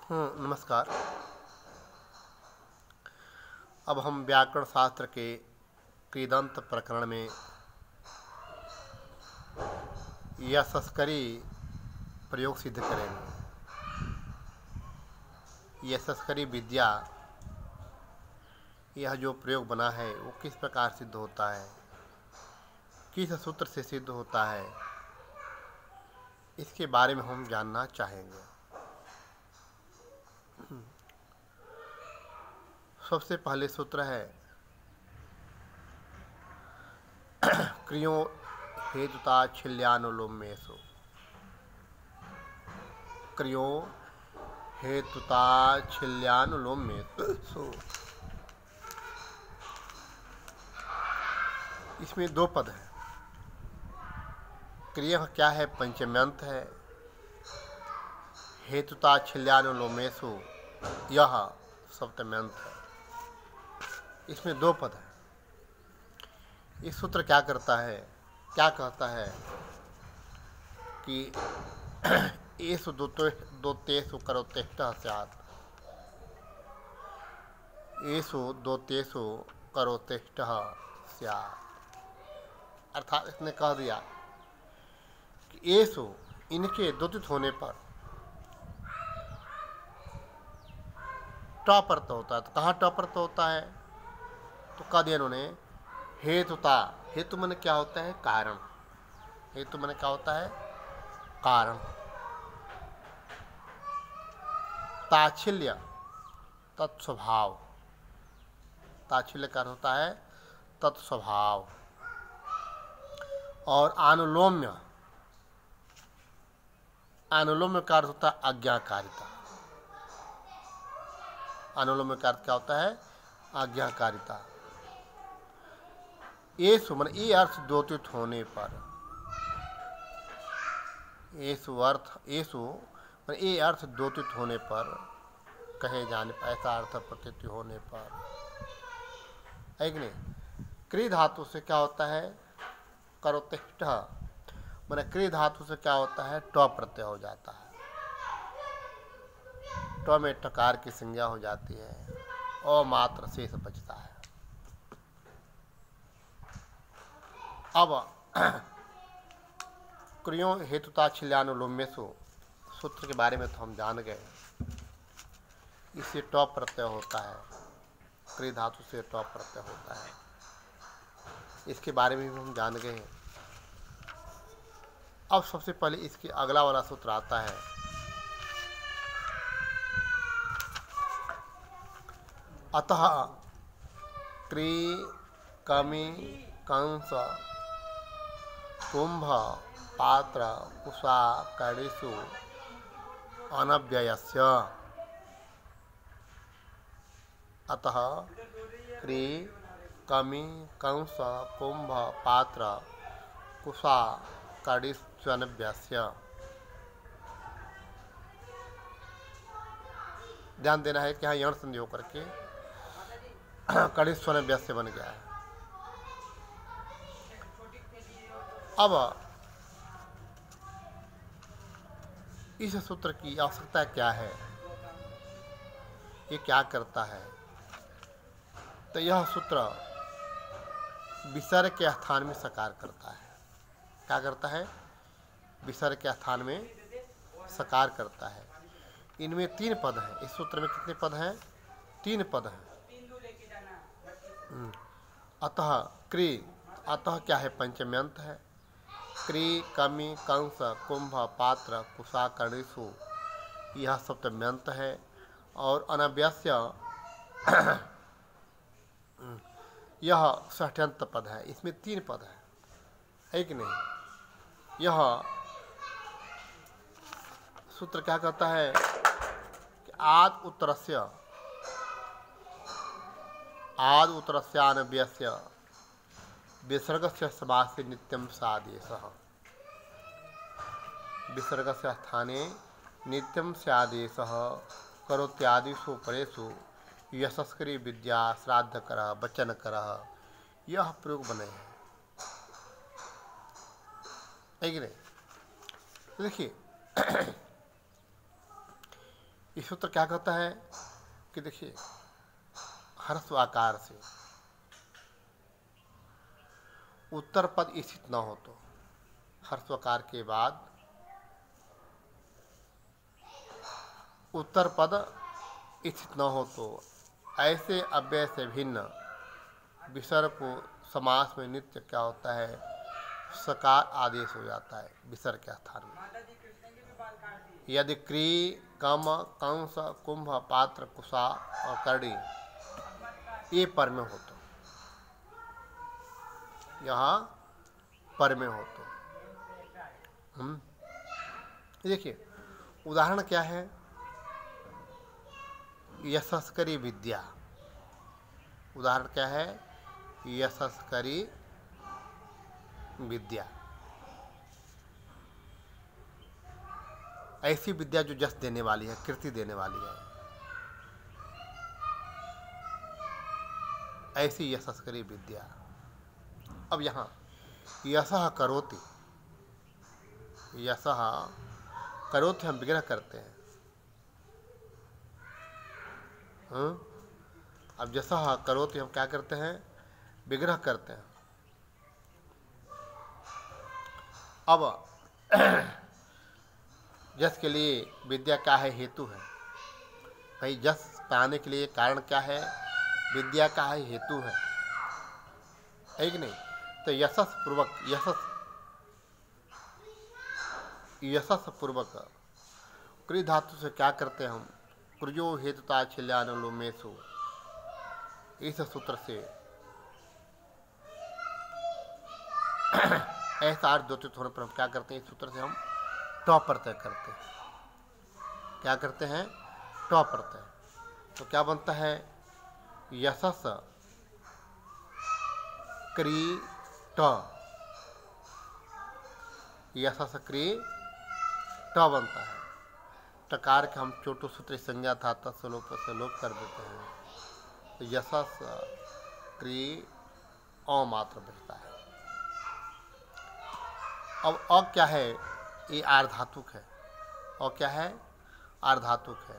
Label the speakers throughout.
Speaker 1: नमस्कार। अब हम व्याकरण शास्त्र के कृदंत प्रकरण में यशस्करी प्रयोग सिद्ध करेंगे। यशस्करी विद्या, यह जो प्रयोग बना है वो किस प्रकार सिद्ध होता है, किस सूत्र से सिद्ध होता है, इसके बारे में हम जानना चाहेंगे। सबसे पहले सूत्र है क्रियो हेतुता छिल्यानुलोमेषु। क्रियो हेतुता छिल्यानुलोमेषु। इसमें दो पद हैं। क्रिया क्या है? पंचम्यंत है। हेतुता छिल्यानुलोमेषु, यह सप्तम्यंत है। इसमें दो पद हैं। इस सूत्र क्या करता है, क्या कहता है कि एषु दोतेषु करोतेष्टः स्यात्। एषु दोतेषु करोतेष्टः स्यात्। अर्थात इसने कह दिया कि एषु, इनके द्योतित होने पर ट प्रत्यय होता है। तो कहाँ ट प्रत्यय होता है? तो कह दिया इन्होंने हेतुता। हेतु मन क्या होता है? कारण। हेतु मन क्या होता है? कारण। ताच्छिल्य तत्स्वभाव। ताच्छिल्य का अर्थ होता है तत्स्वभाव। और अनुलोम्य, अनुलोम्य का अर्थ होता है आज्ञाकारिता। अनुलोम्य का अर्थ क्या होता है? आज्ञाकारिता। एषु मन ये अर्थ द्योतित होने पर, एषु मन ये अर्थ द्योतित होने पर, कहे जाने पर, ऐसा अर्थ प्रतीत होने पर, है कि नहीं? क्री धातु से क्या होता है? करोतिष्ठ। मैंने क्री धातु से क्या होता है? ट प्रत्यय हो जाता है। ट में टकार की संज्ञा हो जाती है और मात्र शेष बचता है। अब क्रियो हेतुता छिल्यानुलोमेषु सूत्र के बारे में तो हम जान गए। इससे ट प्रत्यय होता है, क्री धातु से ट प्रत्यय होता है। इसके बारे में भी हम जान गए हैं। अब सबसे पहले इसके अगला वाला सूत्र आता है अतः क्री कमी कंस कुंभ पात्र कुशा कड़िषु अनव्ययस्य। अतः क्री कमी कंस कुंभ पात्र कुशा कड़िषु अनव्ययस्य। ध्यान देना है कि यहाँ यण संधि होकर के कड़िषु अनव्ययस्य बन गया है। अब इस सूत्र की आवश्यकता क्या है, ये क्या करता है? तो यह सूत्र विसर्ग के स्थान में सकार करता है। क्या करता है? विसर्ग के स्थान में सकार करता है। इनमें तीन पद हैं। इस सूत्र में कितने पद हैं? तीन पद हैं। अतः क्री, अतः क्या है? पंचम्यंत है। क्री कमी कंस कुंभ पात्र कुशा कड़िषु, यह सप्तम्यंत है। और अनव्यस्य यह षष्ठ्यंत पद है। इसमें तीन पद है कि नहीं? यह सूत्र क्या कहता है कि आद उत्तरस्यानव्यस्य विसर्गस्य समासे नित्यं स्यादेशः। विसर्गस्य स्थाने नित्यं स्यादेशः करोत्यादिषु परेषु यशस्करी विद्या श्राद्धकरः वचनकरः, यह प्रयोग बने हैं। है कि नहीं? देखिए ये सूत्र क्या कहता है कि देखिए हर्स्व आकार से उत्तर पद स्थित न हो तो हर्स्वकार के बाद उत्तर पद स्थित न हो तो ऐसे अव्यय से भिन्न विसर्ग को समास में नित्य क्या होता है, सकार आदेश हो जाता है विसर्ग के स्थान में। यदि क्री कम कंस कुंभ पात्र कुशा और करणी ये पर में हो तो, यहाँ पर में हो तो देखिए उदाहरण क्या है, यशस्करी विद्या। उदाहरण क्या है, यशस्करी विद्या। ऐसी विद्या जो यश देने वाली है, कीर्ति देने वाली है, ऐसी यशस्करी विद्या। अब यहाँ यशः करोति, यशः करोति हम विग्रह करते हैं। अब यशः करोति हम क्या करते हैं, विग्रह करते हैं। अब यश के लिए विद्या क्या है, हेतु है भाई। यश पाने के लिए कारण क्या है, विद्या का है, हेतु है कि नहीं। तो यशस पूर्वक, यशस पूर्वक क्री धातु से क्या करते हैं हम, कुर्यो हेतुता छिल्यानुलोमेशु, इस सूत्र से ऐसा अर्थ द्योतित होने पर हम क्या करते हैं, इस सूत्र से हम टॉ प्रत्यय करते हैं। क्या करते हैं, टॉ प्रत्यय। तो क्या बनता है, यशस क्री ट, यशस क्री ट बनता है। टकार के हम चोटो सूत्र संज्ञा था तत्सलोप से लोप कर देते हैं, तो यशस क्री अ मात्र बचता है। अब अ क्या है, ये आर्धातुक है। और क्या है, आर्धातुक है।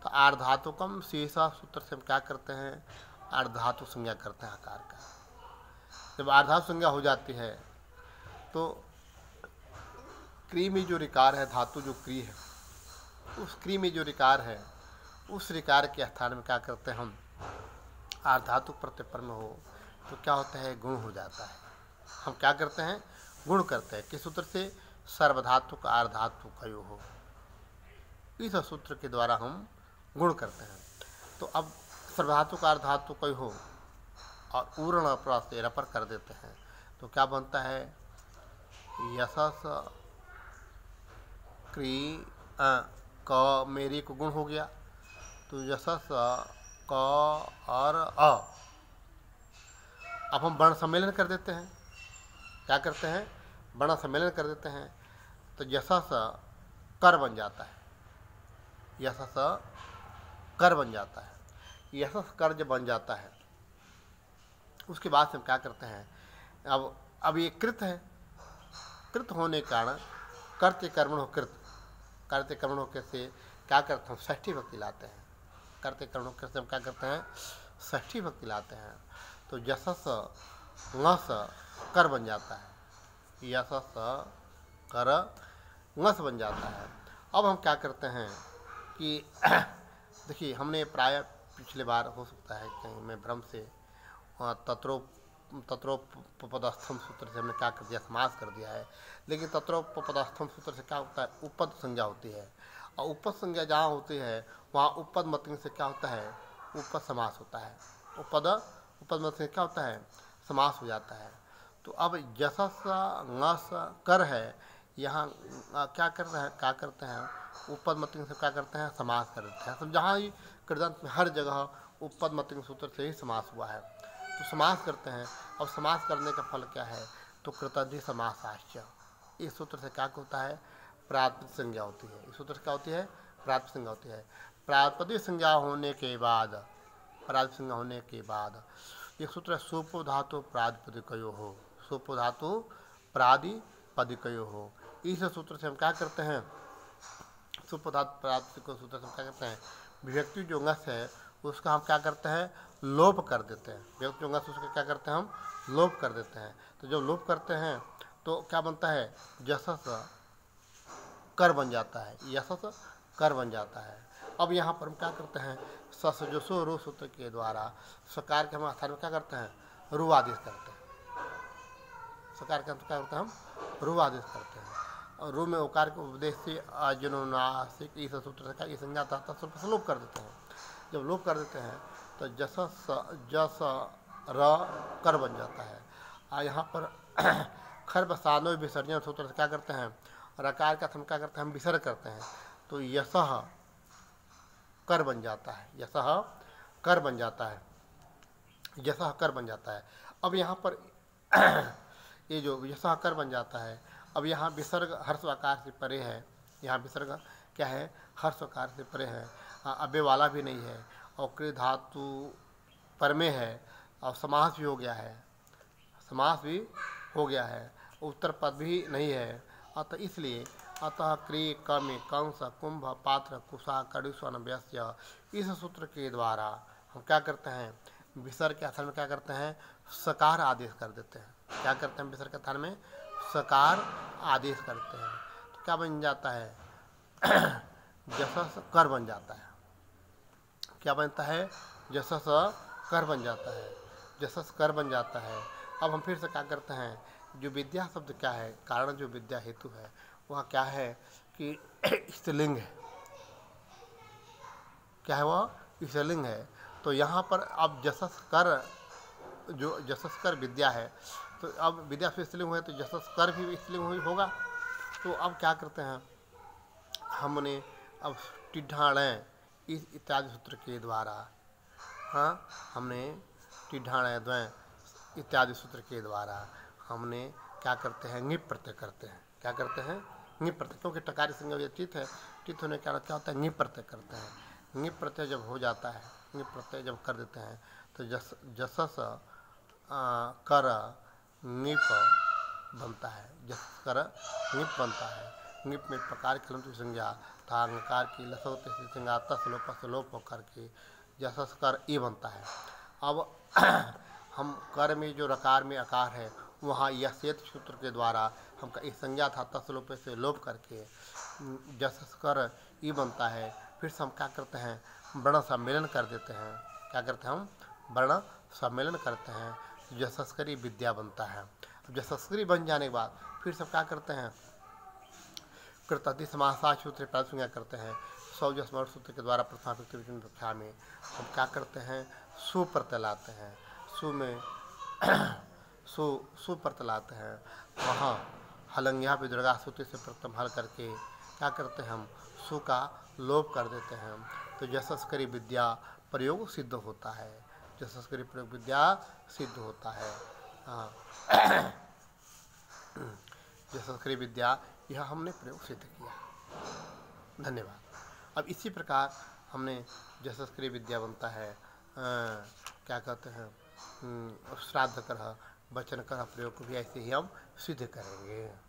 Speaker 1: तो आर्धातुकम शेषा सूत्र से हम क्या करते हैं, आर्धातु संज्ञा करते हैं आकार का। जब आर्धातु संज्ञा हो जाती है तो क्री में जो रिकार है, धातु जो क्री है, उस क्री में जो रिकार है, उस रिकार के स्थान में क्या करते हैं हम, आर्धातु प्रत्यय पर में हो तो क्या होता है, गुण हो जाता है। हम क्या करते हैं, गुण करते हैं। किस सूत्र से, सर्वधातुक आर्धातु कयो हो, इस सूत्र के द्वारा हम गुण करते हैं। तो अब सर्वधातुक आर्धातु कयो हो और उर्ण से रपर कर देते हैं तो क्या बनता है, यशस क्री क मेरी को गुण हो गया, तो यशस क और अ। अब हम वर्ण सम्मेलन कर देते हैं। क्या करते हैं, वर्ण सम्मेलन कर देते हैं तो यशस कर बन जाता है, यशस कर बन जाता है। यशस कर जब बन जाता है उसके बाद से हम क्या करते हैं, अब ये कृत है, कृत होने के कारण कर्ते कर्मणो कृत, कर्ते कर्मणो कृत से क्या करते हैं, षष्ठी भक्ति लाते हैं। कर्ते कर्मणो कृत से हम क्या करते हैं, षष्ठी भक्ति लाते हैं। तो यशस ngस कर बन जाता है, यशस कर ngस बन जाता है। अब हम क्या करते हैं कि देखिए हमने प्राय पिछले बार हो सकता है कहीं मैं भ्रम से तत्रोपपदस्थम सूत्र से हमने क्या कर दिया, समास कर दिया है। लेकिन तत्रोपपदस्थम सूत्र से क्या होता है, उपपद संज्ञा होती है, और उपपद संज्ञा जहाँ होती है वहाँ उपपद मतंग से क्या होता है, उपपद समास होता है। उपपद मत से क्या होता है, समास हो जाता है। तो अब यशस ngस कर है, यहाँ क्या कर रहे हैं, क्या करते हैं, उपपद मतंग से क्या करते हैं, समास कर देते हैं। तो जहाँ ही कृदंत में हर जगह उपपद मतंग सूत्र से ही समास हुआ है तो समास करते हैं। अब समास करने का फल क्या है, तो कृतंधी समासाश्च, इस सूत्र से क्या होता है, प्रातिपदिक संज्ञा होती है। इस सूत्र से क्या होती है, प्रातिपदिक संज्ञा होती है। प्रातिपदिक संज्ञा होने के बाद, प्रातिपदिक संज्ञा होने के बाद ये सूत्र है, सोपो धातु प्रातिपदिकयो हो, सोपो धातु प्रातिपदिकयो हो। इस सूत्र से हम क्या करते हैं, सुपदार्थ प्राप्ति को सूत्र से क्या करते हैं, विभक्ति जो अंगस है उसका हम क्या करते हैं, लोप कर देते हैं। विभक्ति जो अंगस उसका क्या करते हैं, हम लोप कर देते हैं। तो जब लोप करते हैं तो क्या बनता है, यशस कर बन जाता है, यशस कर बन जाता है। अब यहाँ पर हम क्या करते हैं, सस जो सो रू सूत्र के द्वारा सकार के हम स्थान में क्या करते हैं, रू आदेश करते हैं। सकार के हम क्या करते हैं, हम रू आदेश करते हैं। और रू में उकार के उपदेश से अजनुनासिक इस सूत्र से क्या संज्ञा था से लोप कर देते हैं। जब लोप कर देते हैं तो जस र कर बन जाता है। और यहाँ पर खर्ब सानो विसर्जन सूत्र से क्या करते हैं, रकार का हम क्या करते हैं, हम विसर्ग करते हैं। तो यशः कर बन जाता है, यशः कर बन जाता है, यशः कर बन जाता है। अब यहाँ पर ये जो यशः कर बन जाता है, अब यहाँ विसर्ग हर्षवाकार से परे है, यहाँ विसर्ग क्या है, हर्षवाकार से परे है, अव्यय वाला भी नहीं है, और कृ धातु पर में है, और समास भी हो गया है, समास भी हो गया है, उत्तर पद भी नहीं है। अतः इसलिए अतः क्री कम कंस कुंभ पात्र कुशा कड़ुस्वन व्यस्य इस सूत्र के द्वारा हम क्या करते हैं, विसर्ग के स्थान में क्या करते हैं, सकार आदेश कर देते हैं। क्या करते हैं, विसर्ग के स्थान में सकार आदेश करते हैं। तो क्या बन जाता है, जसस कर बन जाता है। क्या बनता है, जसस कर बन जाता है, जसस कर बन जाता है। अब हम फिर से क्या करते हैं, जो विद्या शब्द क्या है, कारण जो विद्या हेतु है वह क्या है कि स्त्रीलिंग है, क्या है वह स्त्रीलिंग है। तो यहाँ पर अब जसस कर, जो जसस कर विद्या है, तो अब विद्या से स्त्रीलिंग हुआ तो जसस कर भी स्त्रीलिंग होगा। तो अब क्या करते हैं, हमने अब टिढ़ाणय इस इत्यादि सूत्र के द्वारा, हाँ हमने टिढ़ाणय द्वय इत्यादि सूत्र के द्वारा हमने क्या करते हैं, ङिप प्रत्यय करते हैं। क्या करते हैं, ङिप प्रत्यय, क्योंकि टकार संज्ञा चित है, चित होने का क्या होता है, ङिप प्रत्यय करते हैं। ङिप प्रत्यय जब हो जाता है, ङिप प्रत्यय जब कर देते हैं तो जसस कर ङिप बनता है, जसस कर ङिप बनता है। ङिप में प्रकार की लंतु संज्ञा था, अंकार की लसोत संज्ञा तस लोप होकर के जसस कर ई बनता है। अब हम कर में जो रकार में आकार है वहाँ यशेत सूत्र के द्वारा हम इस संज्ञा था तस्लोप से लोप करके जसस कर ई बनता है। फिर से हम क्या करते हैं, वर्ण सम्मेलन कर देते हैं। क्या करते हैं, हम वर्ण सम्मेलन करते हैं, जसस्करी विद्या बनता है। अब जसस्करी बन जाने के बाद फिर सब क्या करते हैं, कृतति समासा सूत्र प्राप्त संज्ञा करते हैं। सौज स्मरण सूत्र के द्वारा प्रथमा कक्षा में हम क्या करते हैं, सु प्रत्यय लाते हैं, सु में सु प्रत्यय लाते हैं। वहाँ हलंग्या विदुर्गा सूत्र से प्रथम हल करके क्या करते हैं, हम सु का लोप कर देते हैं। तो जसस्करी विद्या प्रयोग सिद्ध होता है, जसस्करी प्रयोग विद्या सिद्ध होता है। हाँ जसस्करी विद्या यह हमने प्रयोग सिद्ध किया। धन्यवाद। अब इसी प्रकार हमने जसस्करी विद्या बनता है, क्या कहते हैं, श्राद्ध करह वचन करह प्रयोग को भी ऐसे ही हम सिद्ध करेंगे।